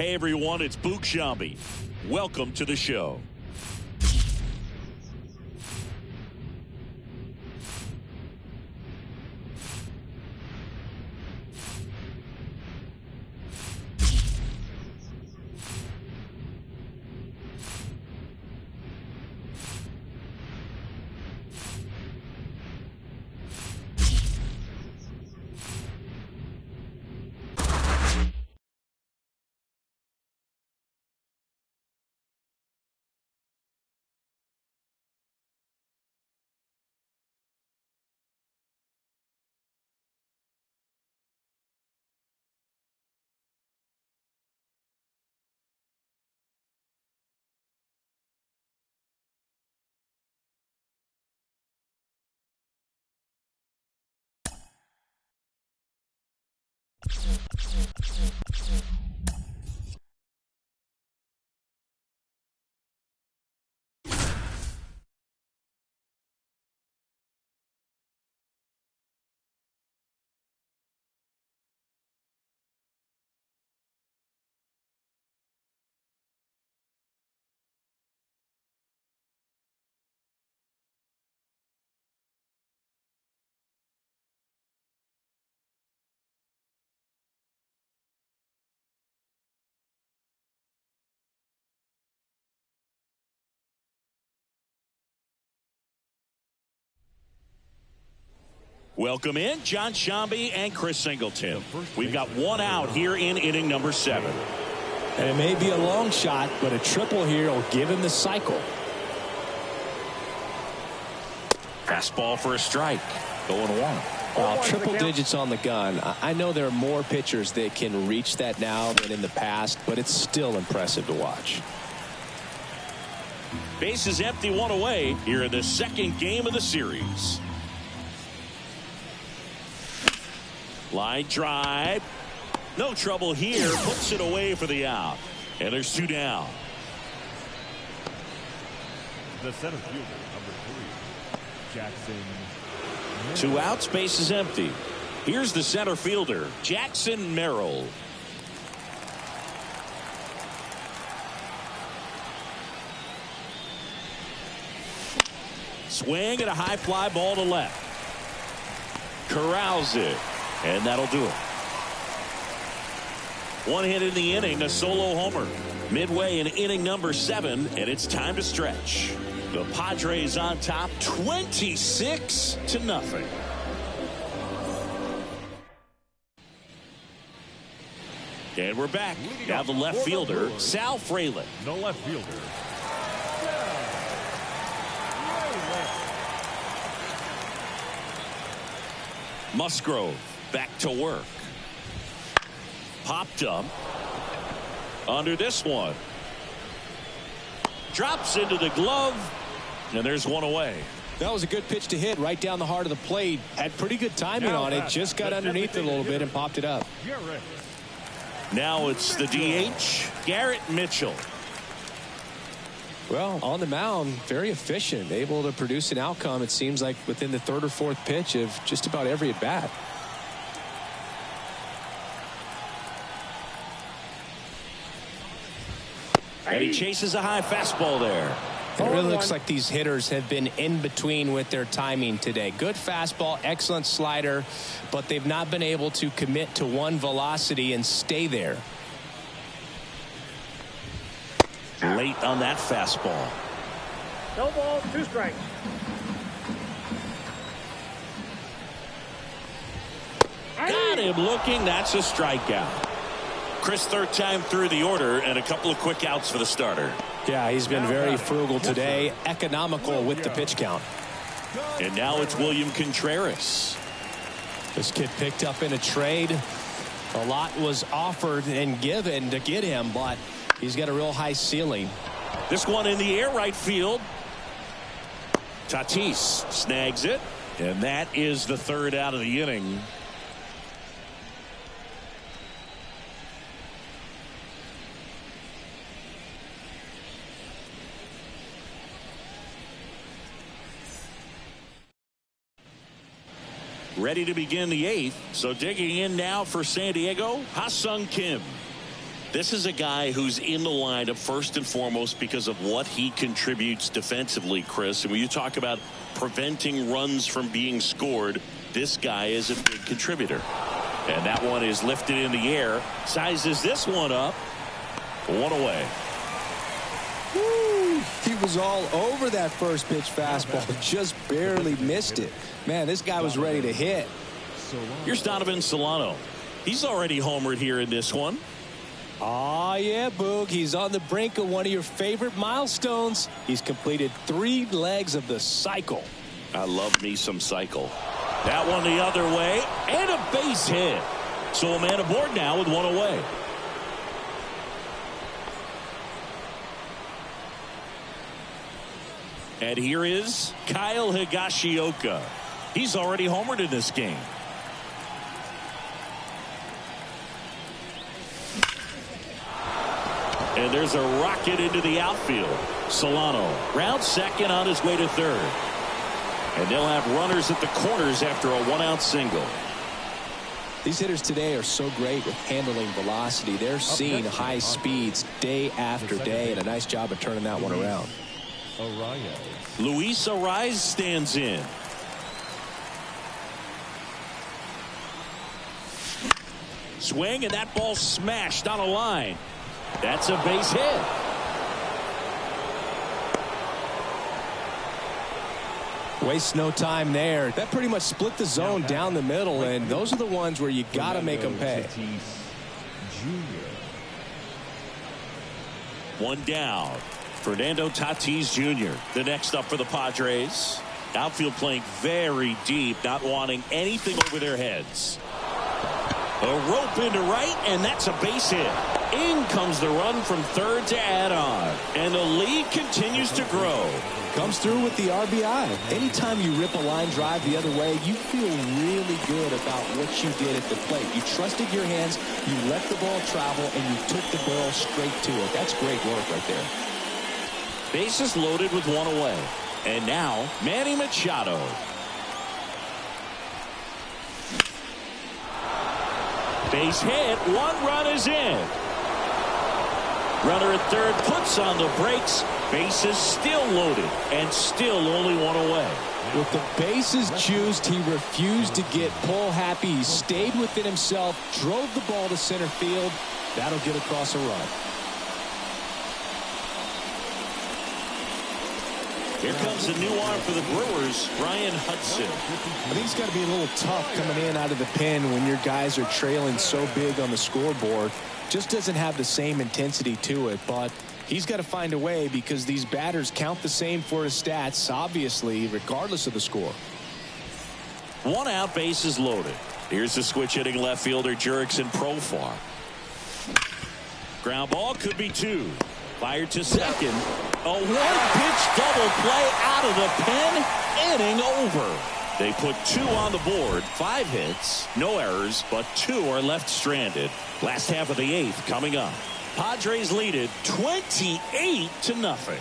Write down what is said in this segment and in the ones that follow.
Hey everyone, it's Boog Sciambi. Welcome to the show. Welcome in, John Sciambi and Chris Singleton. We've got one out here in inning number 7. And it may be a long shot, but a triple here will give him the cycle. Fastball for a strike. Going 1. Well, triple digits on the gun. I know there are more pitchers that can reach that now than in the past, but it's still impressive to watch. Base is empty, 1 away here in the second game of the series. Line drive. No trouble here. Puts it away for the out. And there's 2 down. The center fielder, number 3, Jackson. 2 outs, base is empty. Here's the center fielder, Jackson Merrill. Swing and a high fly ball to left. Corrals it. And that'll do it. 1 hit in the inning, a solo homer. Midway in inning number 7, and it's time to stretch. The Padres on top, 26-0. And we're back. Now the left fielder, Sal Frelick. No left fielder. Musgrove back to work. Popped up. Under this one. Drops into the glove. And there's 1 away. That was a good pitch to hit right down the heart of the plate. Had pretty good timing on it. Just got underneath it a little bit and popped it up. Now it's the DH, Garrett Mitchell. Well, on the mound, very efficient, able to produce an outcome, it seems like, within the 3rd or 4th pitch of just about every at bat. And he chases a high fastball there. It really looks like these hitters have been in between with their timing today. Good fastball, excellent slider, but they've not been able to commit to one velocity and stay there. Late on that fastball. No ball, 2 strikes. Got him looking. That's a strikeout. Chris, 3rd time through the order and a couple of quick outs for the starter. Yeah, he's been very frugal today, economical with the pitch count. And now it's William Contreras. This kid picked up in a trade. A lot was offered and given to get him, but he's got a real high ceiling. This one in the air, right field. Tatis snags it, and that is the 3rd out of the inning. Ready to begin the 8th. So digging in now for San Diego, Ha-Sung Kim. This is a guy who's in the lineup first and foremost because of what he contributes defensively, Chris. And when you talk about preventing runs from being scored, this guy is a big contributor. And that one is lifted in the air. Sizes this one up. One away. Woo, he was all over that first pitch fastball. Just barely missed it. Man, this guy was ready to hit. Here's Donovan Solano. He's already homered here in this one. Oh, yeah, Boog. He's on the brink of one of your favorite milestones. He's completed 3 legs of the cycle. I love me some cycle. That one the other way, and a base hit. So a man aboard now with one away. And here is Kyle Higashioka. He's already homered in this game. And there's a rocket into the outfield. Solano round second on his way to third. And they'll have runners at the corners after a 1-out single. These hitters today are so great with handling velocity. They're seeing high speeds day after day, and a nice job of turning that one around. Luis Arraez stands in. Swing, and that ball smashed on a line. That's a base hit. Waste no time there. That pretty much split the zone down the middle, and those are the ones where you got to make them pay. One down. Fernando Tatis Jr. the next up for the Padres. Outfield playing very deep, not wanting anything over their heads. A rope into right, and that's a base hit. In comes the run from third to add on. And the lead continues to grow. Comes through with the RBI. Anytime you rip a line drive the other way, you feel really good about what you did at the plate. You trusted your hands, you let the ball travel, and you took the barrel straight to it. That's great work right there. Bases loaded with one away. And now, Manny Machado. Base hit. 1 run is in. Runner at third puts on the brakes. Bases still loaded and still only one away. With the bases juiced, he refused to get pull happy. He stayed within himself, drove the ball to center field. That'll get across a run. Here comes the new arm for the Brewers, Brian Hudson. I think it's got to be a little tough coming in out of the pen when your guys are trailing so big on the scoreboard. Just doesn't have the same intensity to it, but he's got to find a way because these batters count the same for his stats, obviously, regardless of the score. 1 out, bases loaded. Here's the switch hitting left fielder Jurickson Profar. Ground ball could be 2. Fired to second. A 1-pitch double play out of the pen. Inning over. They put 2 on the board. 5 hits, no errors, but 2 are left stranded. Last half of the 8th coming up. Padres lead it 28-0.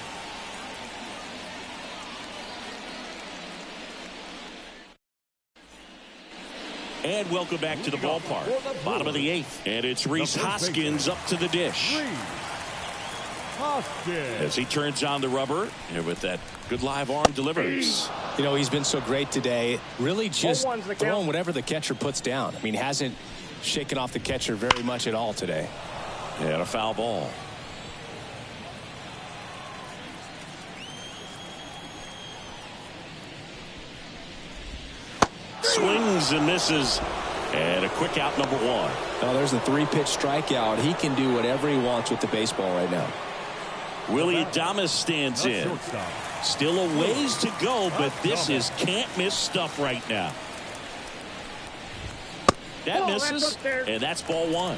And welcome back to the ballpark. Bottom of the 8th. And it's Rhys Hoskins up to the dish. As he turns on the rubber, and with that good live arm delivers. You know, he's been so great today. Really just throwing whatever the catcher puts down. I mean, hasn't shaken off the catcher very much at all today. And a foul ball. Swings and misses. And a quick out, number 1. Oh, there's a 3-pitch strikeout. He can do whatever he wants with the baseball right now. Willie Adames stands in. Still a ways to go, but this is can't miss stuff right now. That misses, and that's ball 1.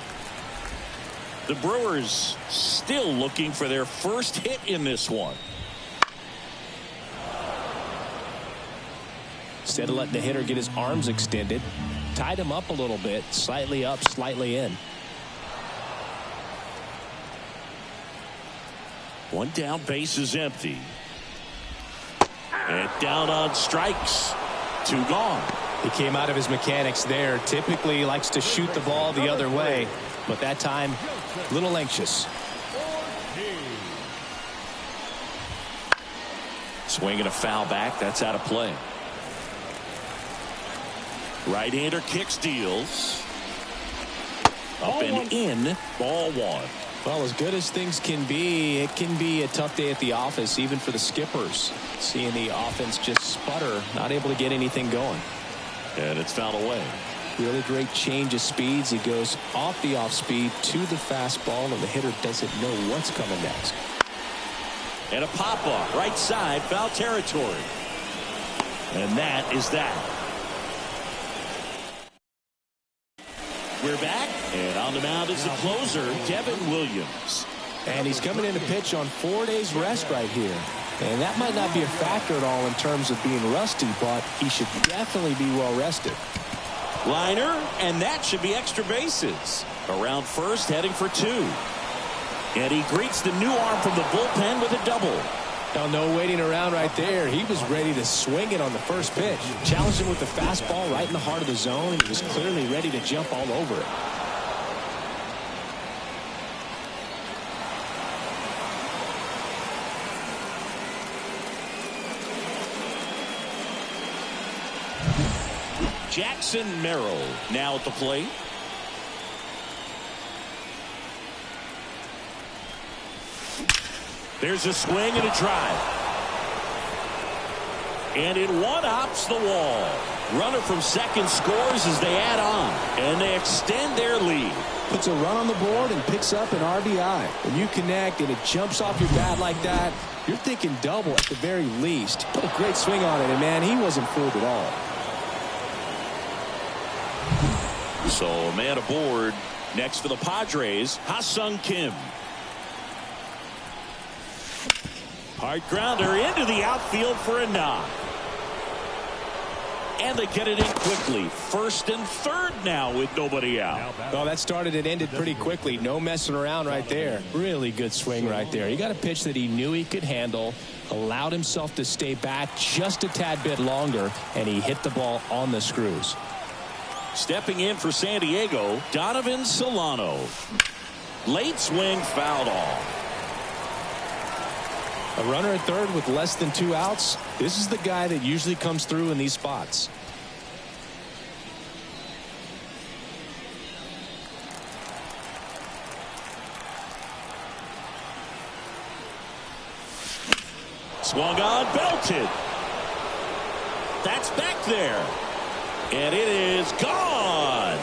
The Brewers still looking for their first hit in this one. Instead of letting the hitter get his arms extended, tied him up a little bit, slightly up, slightly in. 1 down, base is empty. And down on strikes. 2 gone. He came out of his mechanics there. Typically likes to shoot the ball the other way. but that time a little anxious. Swinging a foul back. That's out of play. Right-hander kicks, deals. Up and in. Ball one. Well, as good as things can be, it can be a tough day at the office, even for the skippers. Seeing the offense just sputter, not able to get anything going. And it's fouled away. Really great change of speeds. He goes off the off speed to the fastball, and the hitter doesn't know what's coming next. And a pop-off, right side, foul territory. And that is that. We're back, and on the mound is the closer, Devin Williams. And he's coming in to pitch on 4 days rest right here. And that might not be a factor at all in terms of being rusty, but he should definitely be well rested. Liner, and that should be extra bases. Around first, heading for two. And he greets the new arm from the bullpen with a double. Now, no waiting around right there. He was ready to swing it on the first pitch. Challenged him with the fastball right in the heart of the zone, and he was clearly ready to jump all over it. Jackson Merrill now at the plate. There's a swing and a drive. And it one-hops the wall. Runner from second scores as they add on. And they extend their lead. Puts a run on the board and picks up an RBI. When you connect and it jumps off your bat like that, you're thinking double at the very least. Put a great swing on it, and man, he wasn't fooled at all. So a man aboard. Next for the Padres, Ha-Sung Kim. Hard grounder into the outfield for a knock. And they get it in quickly. First and third now with nobody out. Well, that started and ended pretty quickly. No messing around right there. Really good swing right there. He got a pitch that he knew he could handle, allowed himself to stay back just a tad bit longer, and he hit the ball on the screws. Stepping in for San Diego, Donovan Solano. Late swing, fouled off. A runner at third with less than 2 outs. This is the guy that usually comes through in these spots. Swung on, belted. That's back there. And it is gone.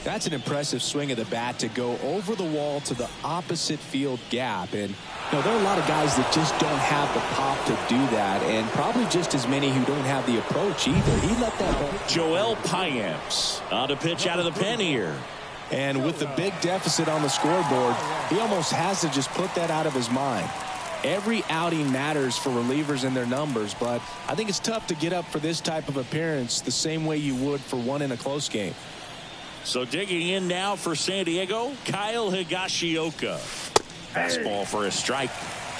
That's an impressive swing of the bat to go over the wall to the opposite field gap. And there are a lot of guys that just don't have the pop to do that, and probably just as many who don't have the approach either. He let that ball. Joel Payamps on to pitch out of the pen here. And with the big deficit on the scoreboard, he almost has to just put that out of his mind. Every outing matters for relievers and their numbers, but I think it's tough to get up for this type of appearance the same way you would for one in a close game. So digging in now for San Diego, Kyle Higashioka. Fastball for a strike.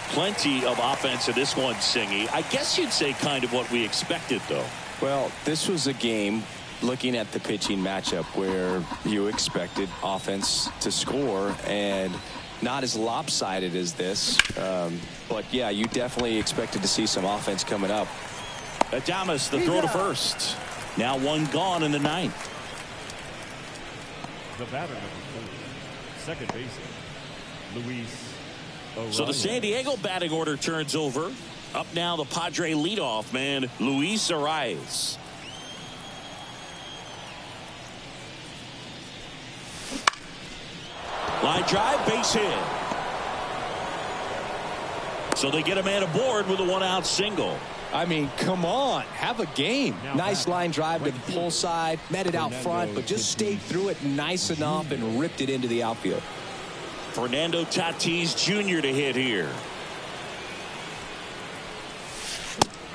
Plenty of offense in this one, Singy. I guess you'd say kind of what we expected, though. Well, this was a game, looking at the pitching matchup, where you expected offense to score, and not as lopsided as this. But, yeah, you definitely expected to see some offense coming up. Adames, the throw to first. Now one gone in the ninth. The batter number 4, second baseman, Luis Arraez. So the San Diego batting order turns over. Up now the Padre leadoff man, Luis Arraez. Line drive, base hit. So they get a man aboard with a 1-out single. I mean, come on, have a game. Nice line drive to the pull side, met it out front, but just stayed through it nice enough and ripped it into the outfield. Fernando Tatis Jr. to hit here.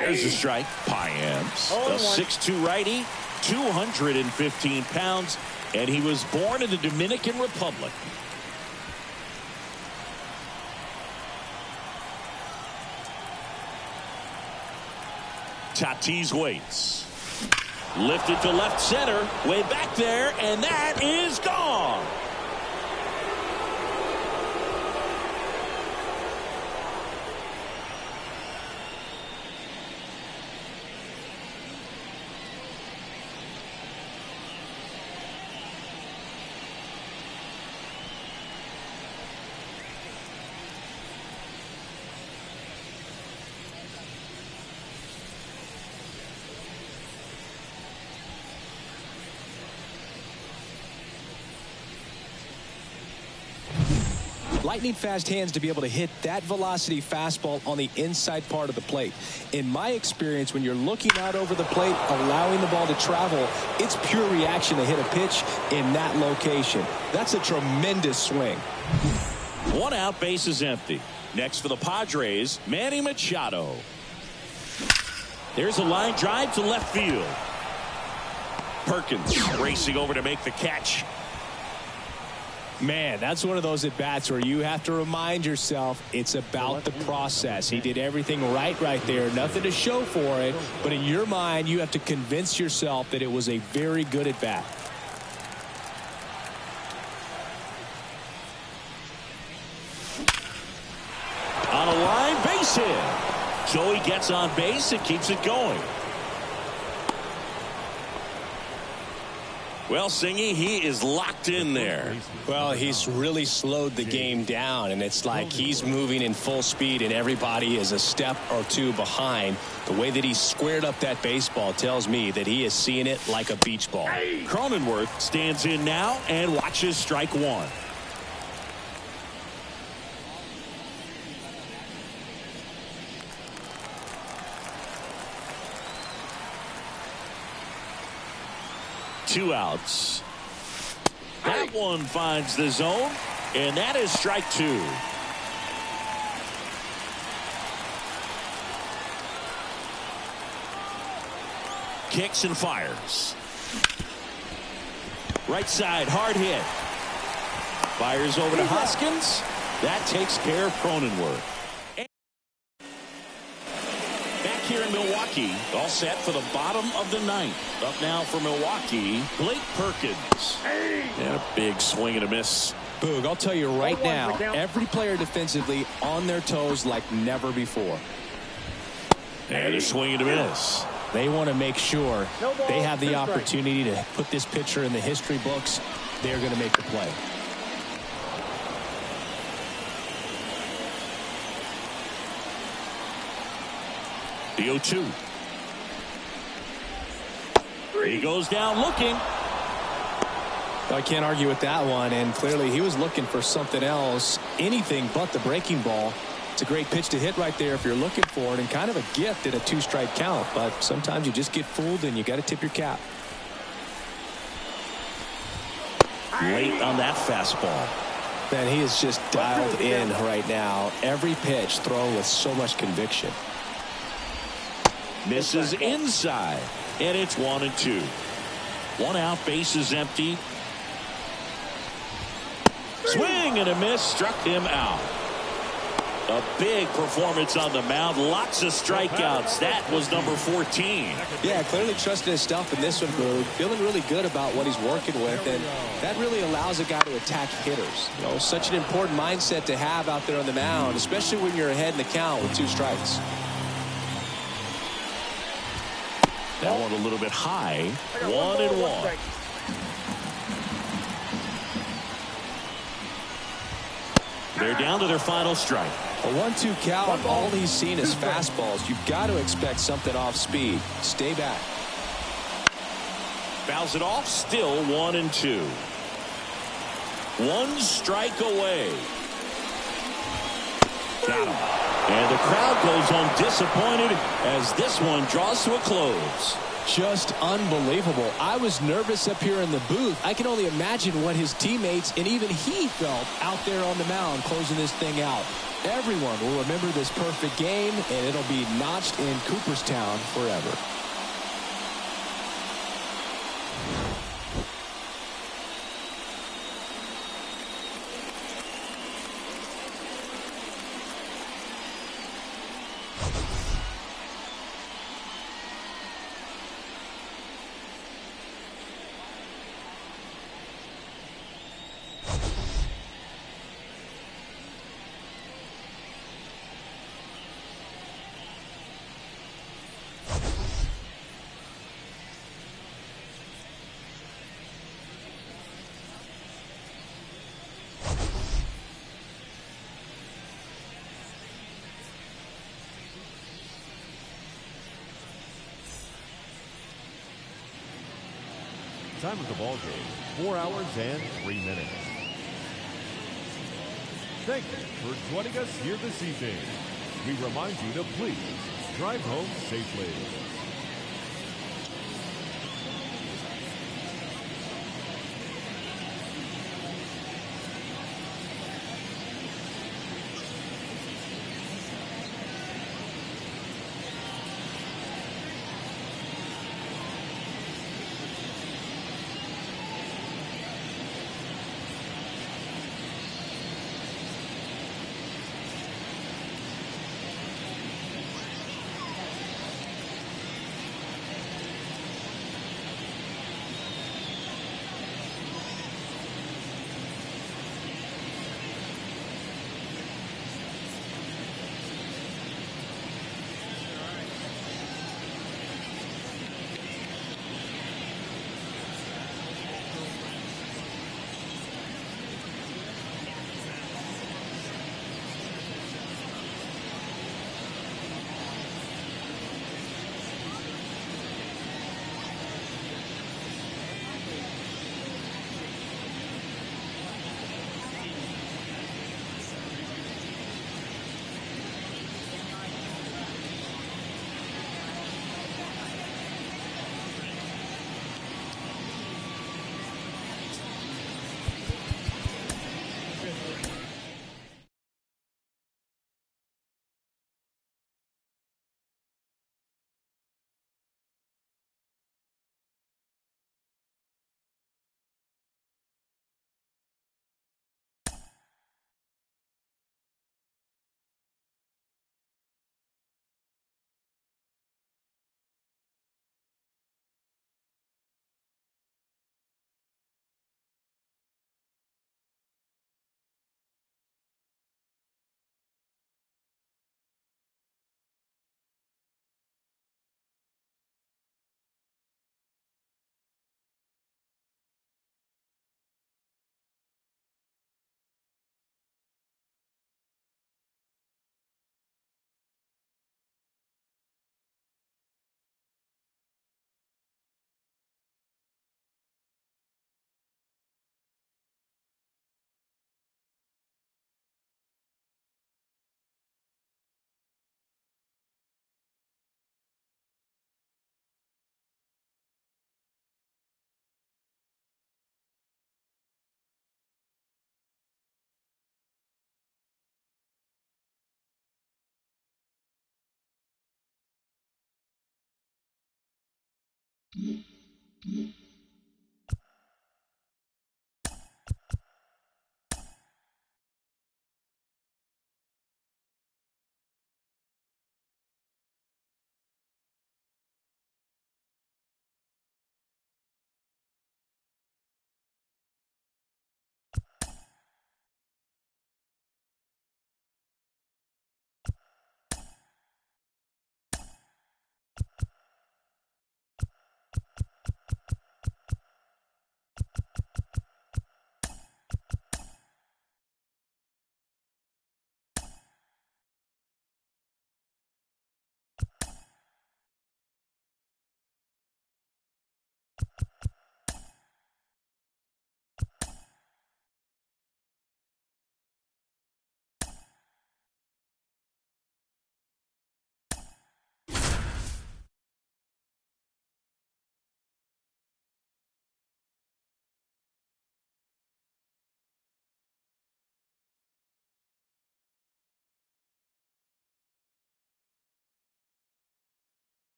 There's a strike. Payams, a 6'2 righty, 215 pounds, and he was born in the Dominican Republic. Tatis waits. Lifted to left center, way back there, and that is gone. Lightning fast hands to be able to hit that velocity fastball on the inside part of the plate. In my experience, when you're looking out over the plate, allowing the ball to travel, it's pure reaction to hit a pitch in that location. That's a tremendous swing. 1 out, base is empty. Next for the Padres, Manny Machado. There's a line drive to left field. Perkins racing over to make the catch. Man, that's one of those at-bats where you have to remind yourself it's about the process. He did everything right there. Nothing to show for it. But in your mind, you have to convince yourself that it was a very good at-bat. On a line base hit. Joey gets on base and keeps it going. Well, Singy, he is locked in there. Well, he's really slowed the game down, and it's like he's moving in full speed, and everybody is a step or two behind. The way that he squared up that baseball tells me that he is seeing it like a beach ball. Cronenworth stands in now and watches strike one. Two outs. That one finds the zone, and that is strike two. Kicks and fires. Right side, hard hit. Fires over to Hoskins. That takes care of Cronenworth. Back here in Milwaukee, all set for the bottom of the ninth. Up now for Milwaukee, Blake Perkins. And a big swing and a miss. Boog, I'll tell you right now, every player defensively on their toes like never before. And a swing and a miss. They want to make sure they have the opportunity to put this pitcher in the history books. They're going to make the play. The 0-2. He goes down looking. I can't argue with that one, and clearly he was looking for something else, anything but the breaking ball. It's a great pitch to hit right there if you're looking for it, and kind of a gift at a two-strike count, but sometimes you just get fooled and you got to tip your cap. Late on that fastball. Man, he is just dialed in right now. Every pitch thrown with so much conviction. Misses inside, and it's 1-2. 1 out, base is empty. Swing and a miss, struck him out. A big performance on the mound, lots of strikeouts. That was number 14. Yeah, clearly trusting his stuff in this one, Boog. Feeling really good about what he's working with, and that really allows a guy to attack hitters. You know, such an important mindset to have out there on the mound, especially when you're ahead in the count with 2 strikes. That one a little bit high. 1-1. They're down to their final strike. A 1-2 count, all he's seen is fastballs. You've got to expect something off speed. Stay back. Fouls it off, still 1-2. 1 strike away. Got him. And the crowd goes home disappointed as this one draws to a close. Just unbelievable. I was nervous up here in the booth. I can only imagine what his teammates and even he felt out there on the mound closing this thing out. Everyone will remember this perfect game, and it'll be notched in Cooperstown forever. Time of the ball game, 4 hours and 3 minutes. Thank you for joining us here this evening. We remind you to please drive home safely.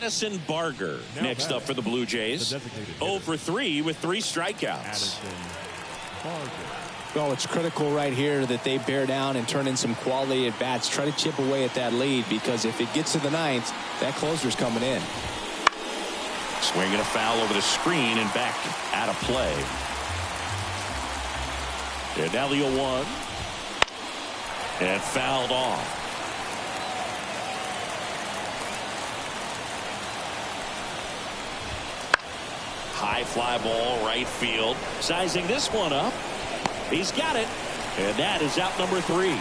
Madison Barger next up for the Blue Jays. 0 for 3 with 3 strikeouts. Well, it's critical right here that they bear down and turn in some quality at bats. Try to chip away at that lead, because if it gets to the 9th, that closer's coming in. Swinging a foul over the screen and back out of play. And now the 0-1. And fouled off. High fly ball right field. Sizing this one up. He's got it. And that is out number 3.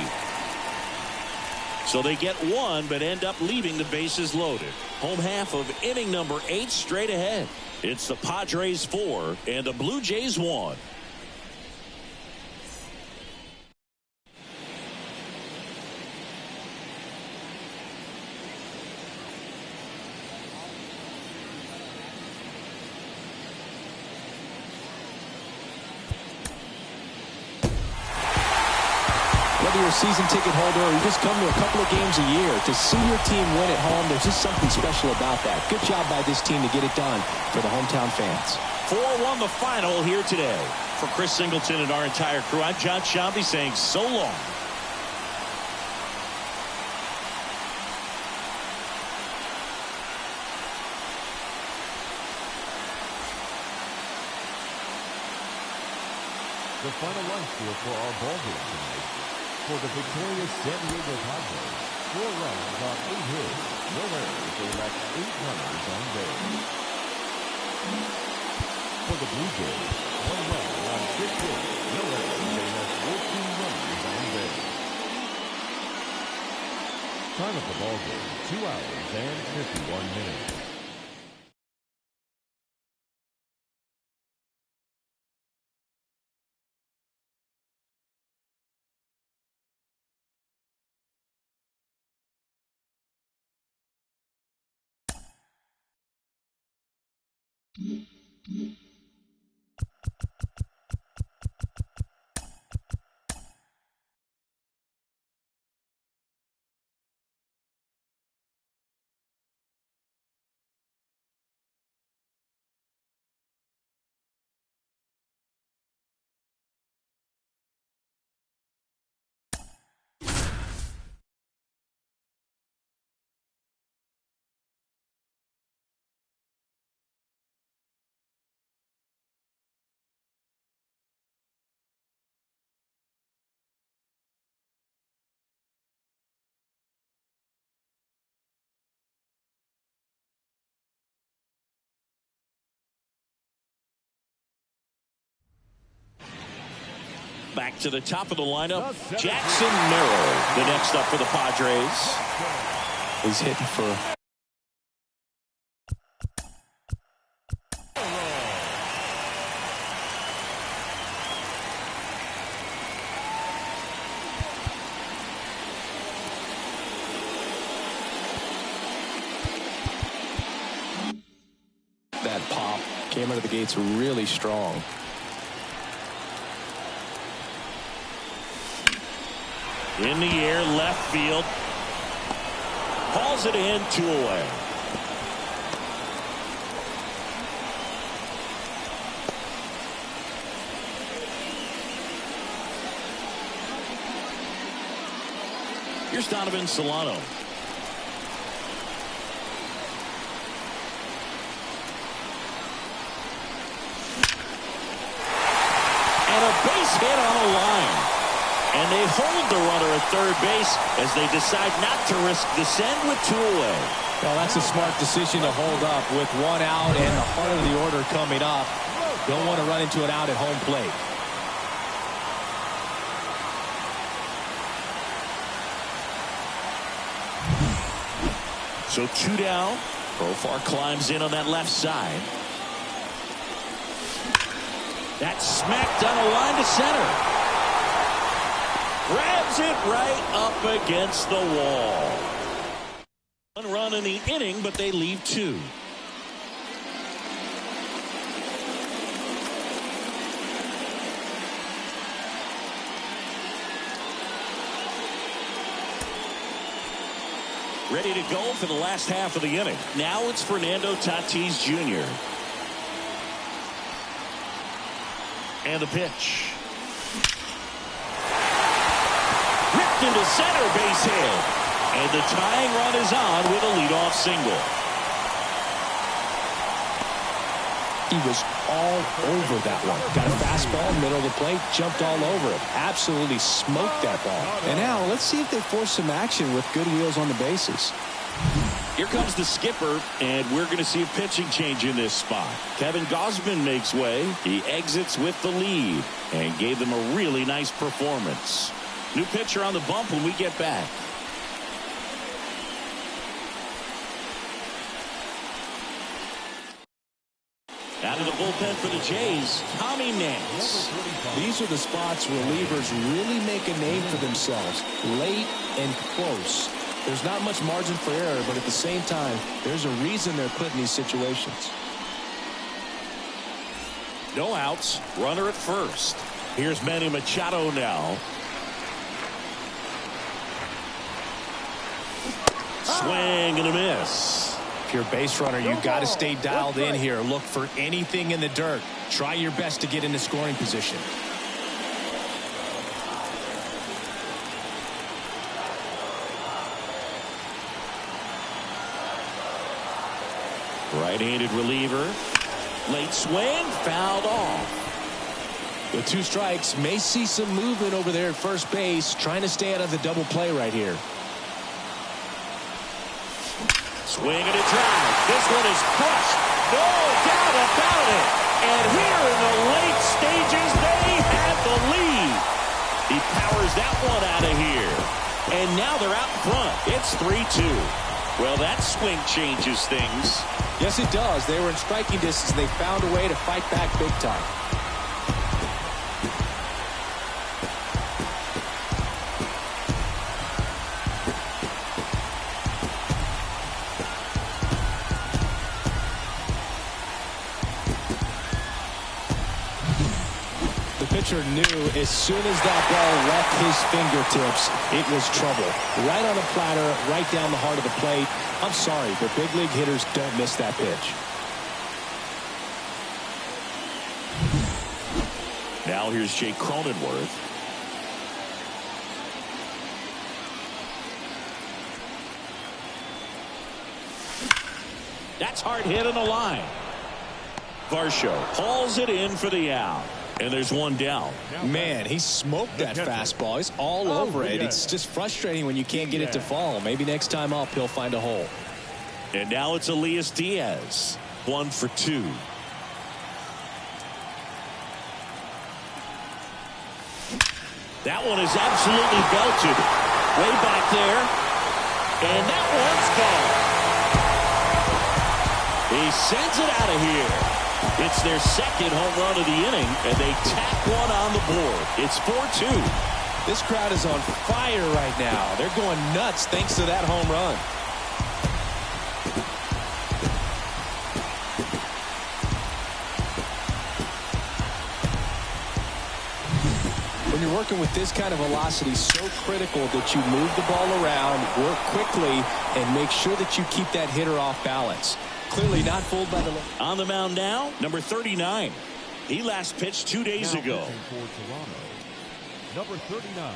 So they get 1 but end up leaving the bases loaded. Home half of inning number 8 straight ahead. It's the Padres 4 and the Blue Jays 1. Whether you're a season ticket holder or you just come to a couple of games a year, to see your team win at home, there's just something special about that. Good job by this team to get it done for the hometown fans. 4-1 the final here today. For Chris Singleton and our entire crew, I'm John Shambi saying so long. The final run score for our ball game tonight. For the victorious San Diego Padres, 4 runs on 8 hits, no errors. They left 8 runners on base. For the Blue Jays, 1 run on 6 hits, no errors. They left 14 runners on base. Time of the ball game, 2 hours and 51 minutes. Back to the top of the lineup, Jackson Merrill, the next up for the Padres. He's hitting for... That pop came out of the gates really strong. In the air, left field. Hauls it in, 2 away. Here's Donovan Solano. And a base hit on the line. And they hold the runner at third base as they decide not to risk the send with 2 away. Well, that's a smart decision to hold up with 1 out and the heart of the order coming up. Don't want to run into an out at home plate. So 2 down. Profar climbs in on that left side. That's smacked on a line to center. Grabs it right up against the wall. 1 run in the inning, but they leave 2. Ready to go for the last half of the inning. Now it's Fernando Tatis Jr. And the pitch. Ripped into center, base hit. And the tying run is on with a leadoff single. He was all over that one. Got a fastball, middle of the plate, jumped all over it. Absolutely smoked that ball. And now let's see if they force some action with good wheels on the bases. Here comes the skipper, and we're going to see a pitching change in this spot. Kevin Gausman makes way. He exits with the lead and gave them a really nice performance. New pitcher on the bump when we get back. Out of the bullpen for the Jays, Tommy Nance. These are the spots relievers really make a name for themselves. Late and close. There's not much margin for error, but at the same time, there's a reason they're put in these situations. No outs. Runner at first. Here's Manny Machado now. Swing and a miss. If you're a base runner, you've got to stay dialed in here. Look for anything in the dirt. Try your best to get into scoring position. Right-handed reliever. Late swing, fouled off. With 2 strikes, may see some movement over there at first base, trying to stay out of the double play right here. Swing and a drive. This one is crushed. No doubt about it. And here in the late stages, they have the lead. He powers that one out of here. And now they're out in front. It's 3-2. Well, that swing changes things. Yes, it does. They were in striking distance. They found a way to fight back big time. Pitcher knew as soon as that ball left his fingertips, it was trouble. Right on the platter, right down the heart of the plate. I'm sorry, but big league hitters don't miss that pitch. Now here's Jake Cronenworth. That's hard hit in the line. Varsho hauls it in for the out. And there's one down. Man, he smoked that fastball. He's all over it. It's just frustrating when you can't get it to fall. Maybe next time up he'll find a hole. And now it's Elias Diaz. 1 for 2. That one is absolutely belted. Way back there. And that one's gone. He sends it out of here. It's their second home run of the inning, and they tack one on the board. It's 4-2. This crowd is on fire right now. They're going nuts thanks to that home run. When you're working with this kind of velocity, so critical that you move the ball around, work quickly, and make sure that you keep that hitter off balance. Clearly not fooled by the... On the mound now, number 39. He last pitched 2 days ago. For Toronto, number 39.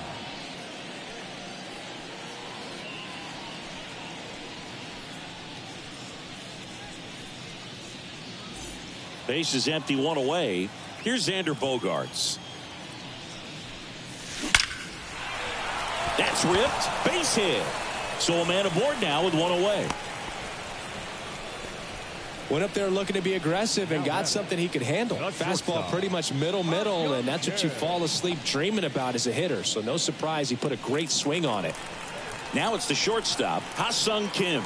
Base is empty, 1 away. Here's Xander Bogaerts. That's ripped. Base hit. So a man aboard now with 1 away. Went up there looking to be aggressive and got something he could handle. Fastball pretty much middle, and that's what you fall asleep dreaming about as a hitter. So no surprise he put a great swing on it. Now it's the shortstop, Ha-Sung Kim.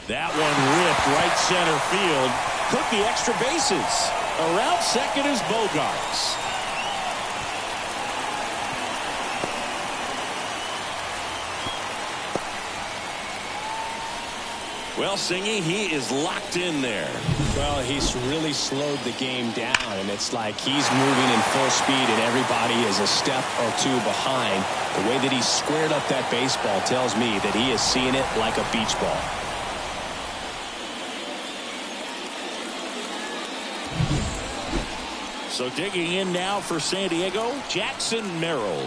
That one ripped right center field. Took the extra bases. Around second is Bogaerts. Well, Singy, he is locked in there. Well, he's really slowed the game down, and it's like he's moving in full speed, and everybody is a step or two behind. The way that he squared up that baseball tells me that he is seeing it like a beach ball. So digging in now for San Diego, Jackson Merrill.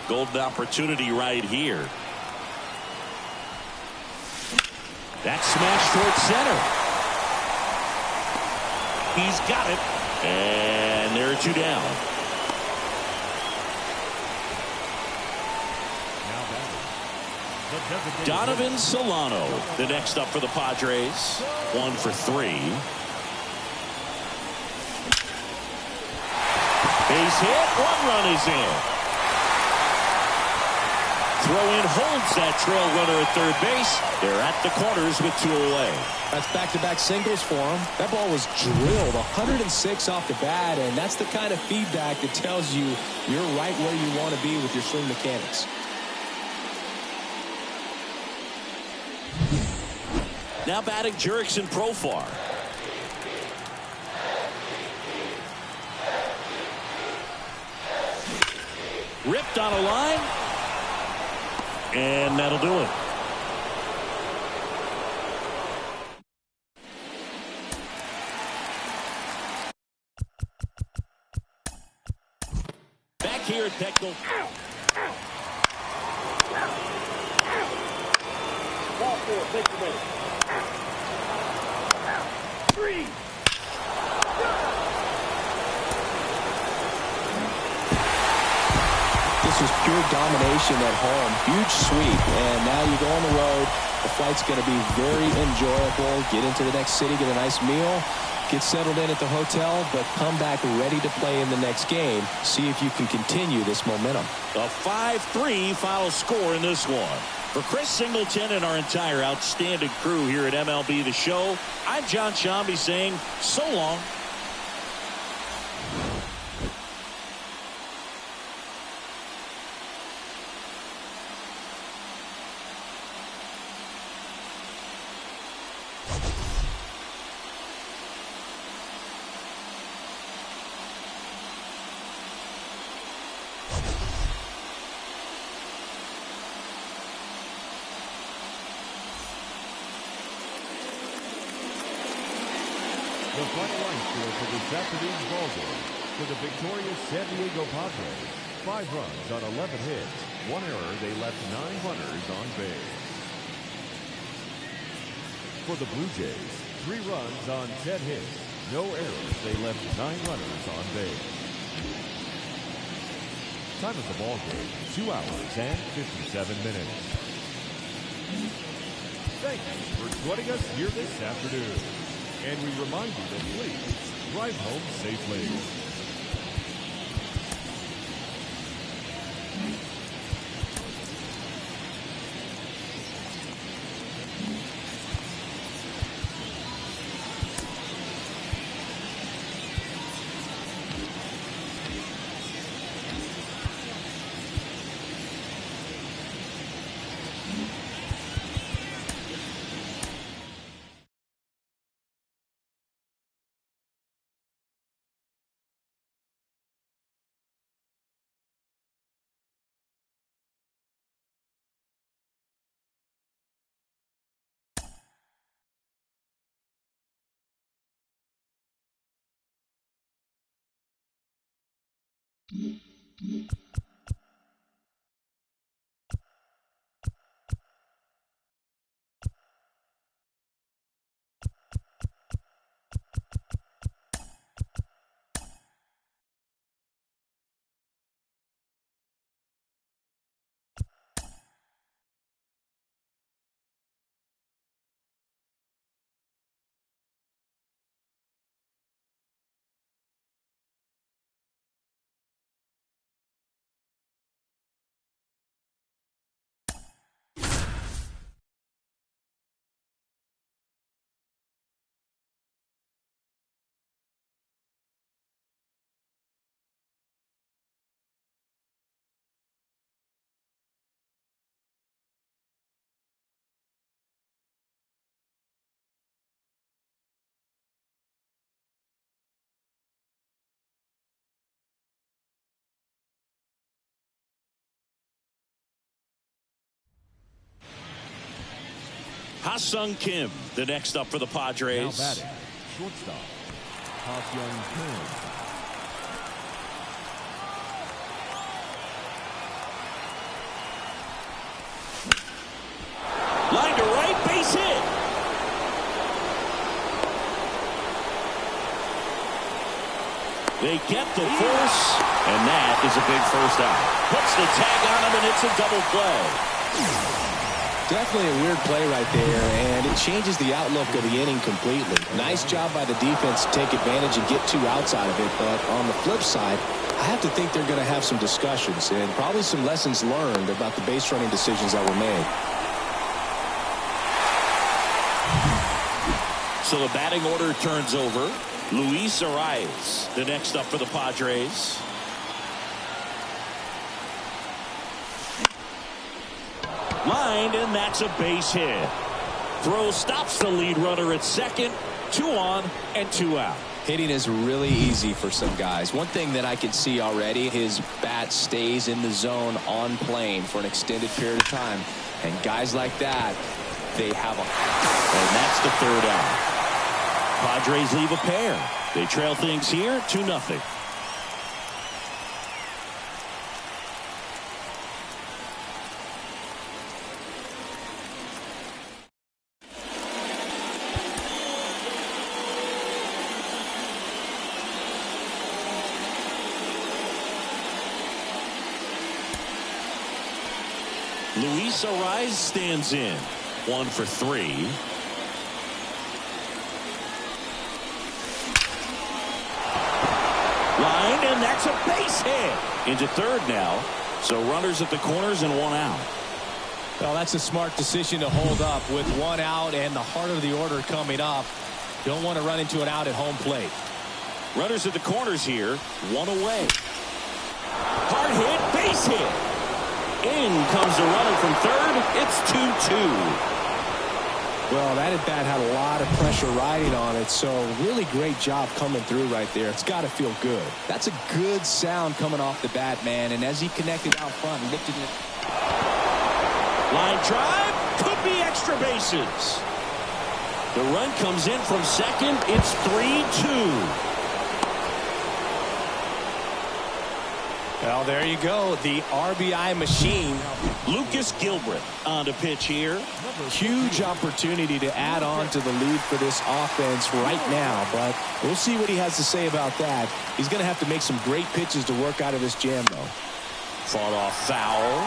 Golden opportunity right here. That smash towards center. He's got it. And there are two down. Donovan Solano, the next up for the Padres. 1 for 3. Base hit. 1 run is in. Throw in holds that trail runner at third base. They're at the corners with 2 away. That's back-to-back singles for him. That ball was drilled 106 off the bat, and that's the kind of feedback that tells you you're right where you want to be with your swing mechanics. Now batting Jurickson Profar. Ripped on a line. And that'll do it. Back here at Petco. Ball 4, take the minute. 3. This was pure domination at home. Huge sweep, and now you go on the road. The flight's going to be very enjoyable. Get into the next city, get a nice meal, get settled in at the hotel, but come back ready to play in the next game. See if you can continue this momentum. A 5-3 final score in this one. For Chris Singleton and our entire outstanding crew here at MLB The Show, I'm John Shambi saying so long. The final line score for this afternoon's ball game. For the victorious San Diego Padres, 5 runs on 11 hits, 1 error. They left 9 runners on base. For the Blue Jays, 3 runs on 10 hits, no errors. They left 9 runners on base. Time of the ball game, 2 hours and 57 minutes. Thank you for joining us here this afternoon. And we remind you to please drive home safely. Ha-Sung Kim, the next up for the Padres. Now batting, shortstop, Ha-Sung Kim. Line to right, base hit. They get the force, and that is a big first out. Puts the tag on him, and it's a double play. Definitely a weird play right there, and it changes the outlook of the inning completely. Nice job by the defense to take advantage and get 2 outs out of it, but on the flip side, I have to think they're going to have some discussions and probably some lessons learned about the base running decisions that were made. So the batting order turns over. Luis Arias, the next up for the Padres. Lined, and that's a base hit. Throw stops the lead runner at second. 2 on and 2 out. Hitting is really easy for some guys. One thing that I can see already, his bat stays in the zone on plane for an extended period of time. And guys like that, they have a... And that's the 3rd out. Padres leave a pair. They trail things here 2-0. Luis Arias stands in. 1 for 3. Line, and that's a base hit. Into 3rd now. So runners at the corners and 1 out. Well, that's a smart decision to hold up with 1 out and the heart of the order coming up. Don't want to run into an out at home plate. Runners at the corners here. 1 away. Hard hit, base hit. In comes the runner from 3rd. It's 2-2. Well, that at bat had a lot of pressure riding on it, so really great job coming through right there. It's got to feel good. That's a good sound coming off the bat, man, and as he connected out front and lifted it. Line drive, could be extra bases. The run comes in from second. It's 3-2. Well, there you go. The RBI machine. Lucas Gilbert on to pitch here. Huge opportunity to add on to the lead for this offense right now, but we'll see what he has to say about that. He's going to have to make some great pitches to work out of this jam, though. Fought off foul.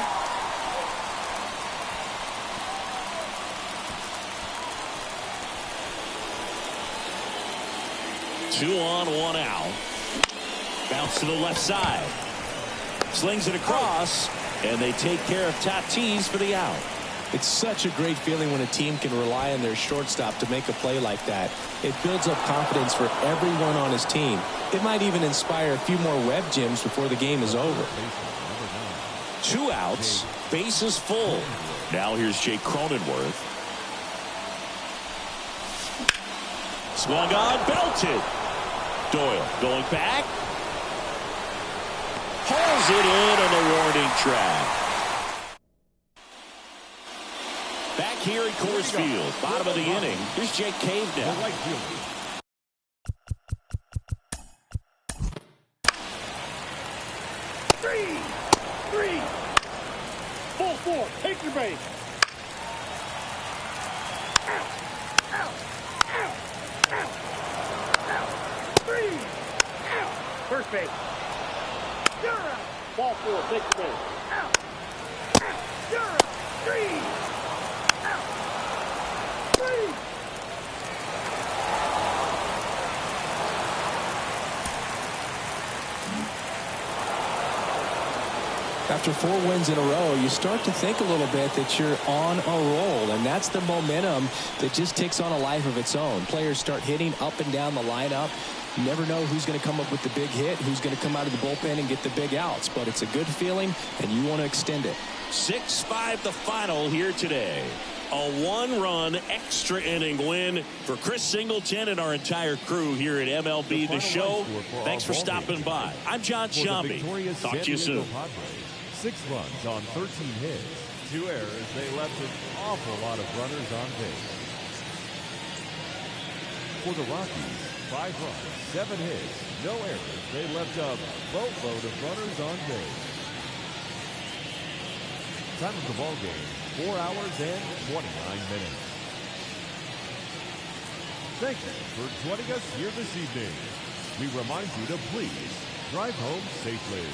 Two on, 1 out. Bounce to the left side. Slings it across, and they take care of Tatis for the out. It's such a great feeling when a team can rely on their shortstop to make a play like that. It builds up confidence for everyone on his team. It might even inspire a few more web gyms before the game is over. 2 outs, bases full. Now here's Jake Cronenworth. Swung on, belted. Doyle going back. Hauls it in on the warning track. Back here at Coors Field, bottom of the inning. Here's Jake Cave now. Three. Full 4. Take your base. Out. 3. Out. First base. You're out. Ball 4. Take your base. Out. You're out. 3. Out. 3. After 4 wins in a row, you start to think a little bit that you're on a roll, and that's the momentum that just takes on a life of its own. Players start hitting up and down the lineup. You never know who's going to come up with the big hit, who's going to come out of the bullpen and get the big outs, but it's a good feeling, and you want to extend it. 6-5 the final here today. A 1-run extra inning win for Chris Singleton and our entire crew here at MLB The Show. Thanks for stopping by. I'm John Sciambi. Talk to you soon. 6 runs on 13 hits, 2 errors. They left an awful lot of runners on base. For the Rockies, 5 runs, 7 hits, no errors. They left a boatload of runners on base. Time of the ball game, 4 hours and 29 minutes. Thank you for joining us here this evening. We remind you to please drive home safely.